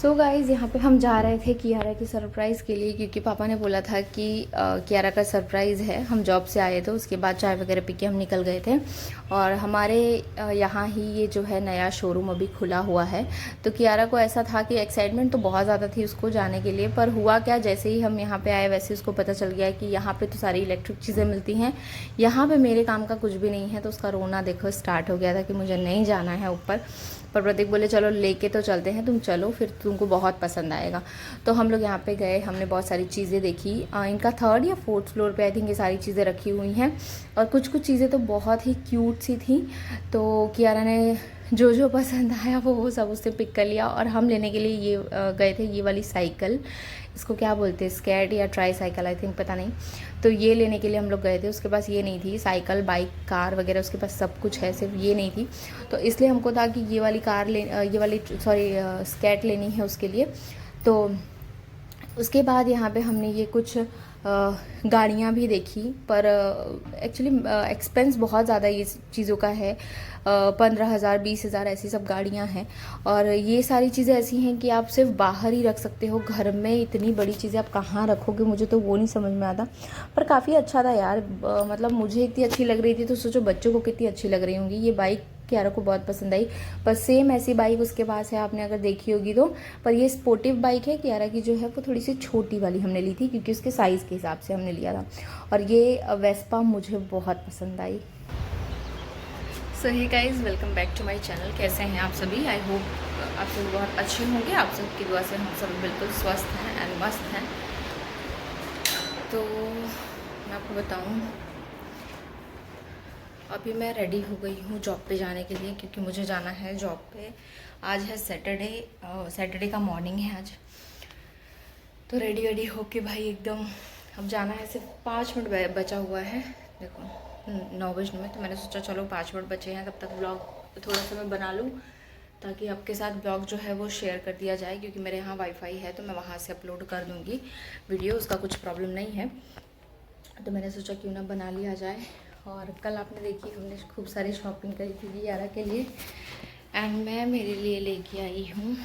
So guys यहाँ पे हम जा रहे थे कियारा के सरप्राइज़ के लिए, क्योंकि पापा ने बोला था कि कियारा का सरप्राइज़ है। हम जॉब से आए थे, उसके बाद चाय वगैरह पी के हम निकल गए थे। और हमारे यहाँ ही ये जो है नया शोरूम अभी खुला हुआ है। तो कियारा को ऐसा था कि एक्साइटमेंट तो बहुत ज़्यादा थी उसको जाने के लिए, पर हुआ क्या, जैसे ही हम यहाँ पे आए वैसे उसको पता चल गया कि यहाँ पे तो सारी इलेक्ट्रिक चीज़ें मिलती हैं, यहाँ पे मेरे काम का कुछ भी नहीं है। तो उसका रोना देखो स्टार्ट हो गया था कि मुझे नहीं जाना है ऊपर। पर प्रतीक बोले चलो लेके तो चलते हैं, तुम चलो, फिर तुमको बहुत पसंद आएगा। तो हम लोग यहाँ पे गए, हमने बहुत सारी चीज़ें देखी। इनका 3rd या 4th फ्लोर पे आई थिंक ये सारी चीज़ें रखी हुई हैं। और कुछ कुछ चीज़ें तो बहुत ही क्यूट सी थी। तो कियारा ने जो जो पसंद आया वो सब उससे पिक कर लिया। और हम लेने के लिए ये गए थे, ये वाली साइकिल, इसको क्या बोलते हैं, स्कैट या ट्राई साइकिल आई थिंक, पता नहीं। तो ये लेने के लिए हम लोग गए थे। उसके पास ये नहीं थी, साइकिल बाइक कार वगैरह उसके पास सब कुछ है, सिर्फ ये नहीं थी। तो इसलिए हमको था कि ये वाली स्कैट लेनी है उसके लिए। तो उसके बाद यहाँ पे हमने ये कुछ गाड़ियाँ भी देखी, पर एक्चुअली एक्सपेंस बहुत ज़्यादा ये चीज़ों का है। 15,000 20,000 ऐसी सब गाड़ियाँ हैं। और ये सारी चीज़ें ऐसी हैं कि आप सिर्फ बाहर ही रख सकते हो, घर में इतनी बड़ी चीज़ें आप कहाँ रखोगे, मुझे तो वो नहीं समझ में आता। पर काफ़ी अच्छा था यार, मतलब मुझे इतनी अच्छी लग रही थी तो सोचो बच्चों को कितनी अच्छी लग रही होंगी। ये बाइक कियारा को बहुत पसंद आई। पर सेम ऐसी बाइक उसके पास है, आपने अगर देखी होगी तो। पर ये स्पोर्टिव बाइक है, कियारा की जो है वो थोड़ी सी छोटी वाली हमने ली थी, क्योंकि उसके साइज़ के हिसाब से हमने लिया था। और ये वेस्पा मुझे बहुत पसंद आई। So hey guys, welcome back to my channel. कैसे हैं आप सभी? आई होप आप सभी बहुत अच्छे होंगे। आप सबकी दुआ से हम सब बिल्कुल स्वस्थ हैं एंड मस्त हैं। तो मैं आपको बताऊं, अभी मैं रेडी हो गई हूँ जॉब पे जाने के लिए, क्योंकि मुझे जाना है जॉब पे। आज है सैटरडे का मॉर्निंग है आज। तो रेडी वेडी होके भाई एकदम अब जाना है। सिर्फ 5 मिनट बचा हुआ है, देखो 9 बजने में। तो मैंने सोचा चलो 5 मिनट बचे हैं, तब तक ब्लॉग थोड़ा सा मैं बना लूँ, ताकि आपके साथ ब्लॉग जो है वो शेयर कर दिया जाए। क्योंकि मेरे यहाँ वाईफाई है तो मैं वहाँ से अपलोड कर दूँगी वीडियो, उसका कुछ प्रॉब्लम नहीं है। तो मैंने सोचा क्यों ना बना लिया जाए। और कल आपने देखी हमने खूब सारी शॉपिंग करी थी कियारा के लिए। एंड मैं मेरे लिए लेके आई हूँ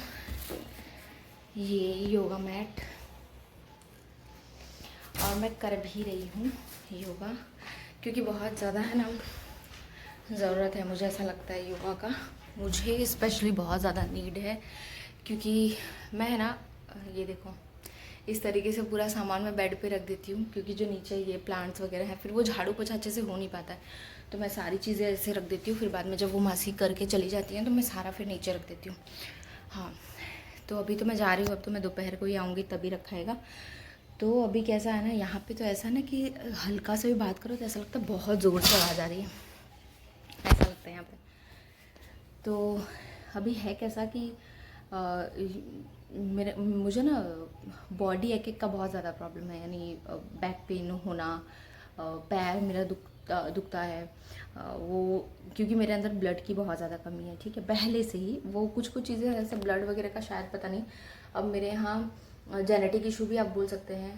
ये योगा मैट, और मैं कर भी रही हूँ योगा, क्योंकि बहुत ज़्यादा है ना ज़रूरत है, मुझे ऐसा लगता है योगा का मुझे स्पेशली बहुत ज़्यादा नीड है। क्योंकि मैं ना ये देखो इस तरीके से पूरा सामान मैं बेड पे रख देती हूँ, क्योंकि जो नीचे ये प्लांट्स वगैरह हैं फिर वो झाड़ू पोछा अच्छे से हो नहीं पाता है। तो मैं सारी चीज़ें ऐसे रख देती हूँ, फिर बाद में जब वो मासी करके चली जाती हैं तो मैं सारा फिर नीचे रख देती हूँ। हाँ, तो अभी तो मैं जा रही हूँ, अब तो मैं दोपहर को ही आऊँगी तभी रखाएगा। तो अभी कैसा है ना, यहाँ पे तो ऐसा ना कि हल्का से भी बात करो तो ऐसा लगता है बहुत ज़ोर से आवाज़ आ रही है, ऐसा लगता है यहाँ पे। तो अभी है कैसा कि मुझे ना बॉडी एक एक का बहुत ज़्यादा प्रॉब्लम है, यानी बैक पेन होना, पैर मेरा दुखता है। वो क्योंकि मेरे अंदर ब्लड की बहुत ज़्यादा कमी है, ठीक है, पहले से ही। वो कुछ कुछ चीज़ें ऐसे ब्लड वगैरह का शायद पता नहीं, अब मेरे यहाँ जेनेटिक इशू भी आप बोल सकते हैं।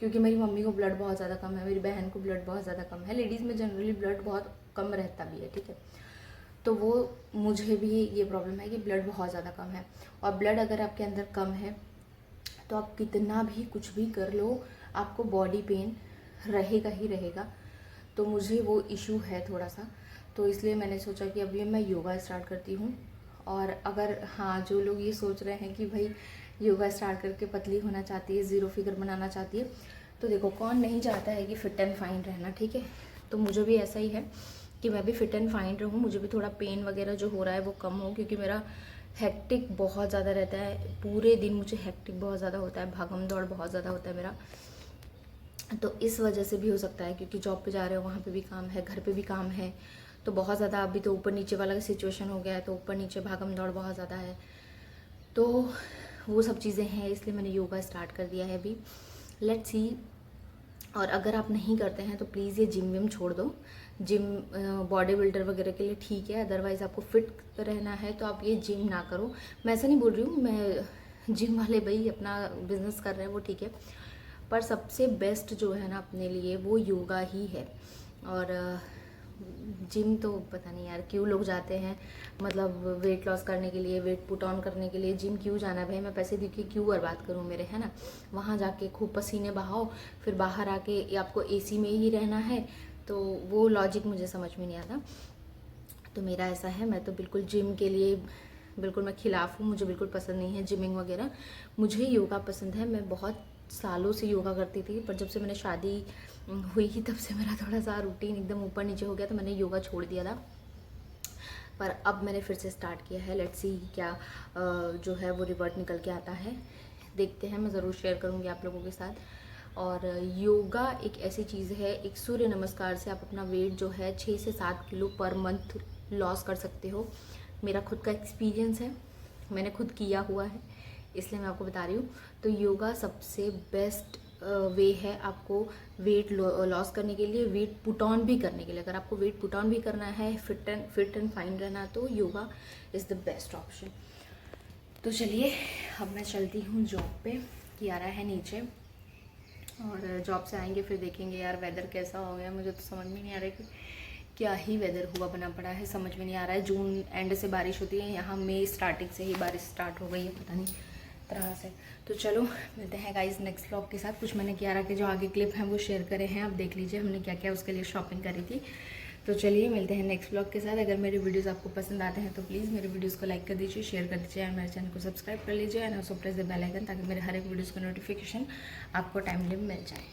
क्योंकि मेरी मम्मी को ब्लड बहुत ज़्यादा कम है, मेरी बहन को ब्लड बहुत ज़्यादा कम है। लेडीज़ में जनरली ब्लड बहुत कम रहता भी है, ठीक है। तो वो मुझे भी ये प्रॉब्लम है कि ब्लड बहुत ज़्यादा कम है। और ब्लड अगर आपके अंदर कम है तो आप कितना भी कुछ भी कर लो, आपको बॉडी पेन रहेगा ही रहेगा। तो मुझे वो इशू है थोड़ा सा, तो इसलिए मैंने सोचा कि अभी मैं योगा स्टार्ट करती हूँ। और अगर हाँ, जो लोग ये सोच रहे हैं कि भाई योगा स्टार्ट करके पतली होना चाहती है, ज़ीरो फिगर बनाना चाहती है, तो देखो कौन नहीं चाहता है कि फ़िट एंड फाइन रहना, ठीक है। तो मुझे भी ऐसा ही है कि मैं भी फ़िट एंड फाइन रहूँ, मुझे भी थोड़ा पेन वगैरह जो हो रहा है वो कम हो, क्योंकि मेरा हेक्टिक बहुत ज़्यादा रहता है। पूरे दिन मुझे हेक्टिक बहुत ज़्यादा होता है, भागम दौड़ बहुत ज़्यादा होता है मेरा। तो इस वजह से भी हो सकता है, क्योंकि जॉब पे जा रहे हो वहाँ पे भी काम है, घर पे भी काम है, तो बहुत ज़्यादा अभी तो ऊपर नीचे वाला सिचुएशन हो गया है, तो ऊपर नीचे भागम दौड़ बहुत ज़्यादा है। तो वो सब चीज़ें हैं, इसलिए मैंने योगा स्टार्ट कर दिया है अभी। Let's see. और अगर आप नहीं करते हैं तो प्लीज़ ये जिम विम छोड़ दो। जिम बॉडी बिल्डर वगैरह के लिए ठीक है, अदरवाइज़ आपको फिट रहना है तो आप ये जिम ना करो। मैं ऐसा नहीं बोल रही हूँ, मैं जिम वाले भाई अपना बिजनेस कर रहे हैं वो ठीक है, पर सबसे बेस्ट जो है ना अपने लिए वो योगा ही है। और जिम तो पता नहीं यार क्यों लोग जाते हैं, मतलब वेट लॉस करने के लिए, वेट पुट ऑन करने के लिए जिम क्यों जाना है भाई? मैं पैसे देखिए क्यों बर्बाद करूँ मेरे, है ना? वहाँ जाके खूब पसीने बहाओ, फिर बाहर आके आपको एसी में ही रहना है, तो वो लॉजिक मुझे समझ में नहीं आता। तो मेरा ऐसा है, मैं तो बिल्कुल जिम के लिए बिल्कुल मैं खिलाफ़ हूँ, मुझे बिल्कुल पसंद नहीं है जिमिंग वगैरह। मुझे योगा पसंद है, मैं बहुत सालों से योगा करती थी, पर जब से मैंने शादी हुई ही तब से मेरा थोड़ा सा रूटीन एकदम ऊपर नीचे हो गया, तो मैंने योगा छोड़ दिया था। पर अब मैंने फिर से स्टार्ट किया है, लेट्स सी क्या जो है वो रिवर्ट निकल के आता है, देखते हैं। मैं ज़रूर शेयर करूँगी आप लोगों के साथ। और योगा एक ऐसी चीज़ है, एक सूर्य नमस्कार से आप अपना वेट जो है 6 से 7 किलो पर मंथ लॉस कर सकते हो। मेरा खुद का एक्सपीरियंस है, मैंने खुद किया हुआ है, इसलिए मैं आपको बता रही हूँ। तो योगा सबसे बेस्ट वे है आपको वेट लॉस करने के लिए, वेट पुट ऑन भी करने के लिए। अगर आपको वेट पुट ऑन भी करना है, फिट एंड फाइन रहना, तो yoga is the best option. तो चलिए अब मैं चलती हूँ जॉब पे, कियारा है नीचे, और जॉब से आएंगे फिर देखेंगे यार वेदर कैसा हो गया। मुझे तो समझ में नहीं आ रहा है कि क्या ही वेदर हुआ बना पड़ा है, समझ में नहीं आ रहा है। जून एंड से बारिश होती है, यहाँ मई स्टार्टिंग से ही बारिश स्टार्ट हो गई है, पता नहीं तरह से। तो चलो मिलते हैं गाइस नेक्स्ट व्लॉग के साथ। कुछ मैंने कियारा के जो आगे क्लिप हैं वो शेयर करे हैं, आप देख लीजिए हमने क्या क्या उसके लिए शॉपिंग करी थी। तो चलिए मिलते हैं नेक्स्ट व्लॉग के साथ। अगर मेरे वीडियोस आपको पसंद आते हैं तो प्लीज़ मेरे वीडियोस को लाइक कर दीजिए, शेयर कर दीजिए, और मेरे चैनल को सब्सक्राइब कर लीजिए, and also press the bell icon, ताकि मेरे हर एक वीडियोस का नोटिफिकेशन आपको टाइमली मिल जाए।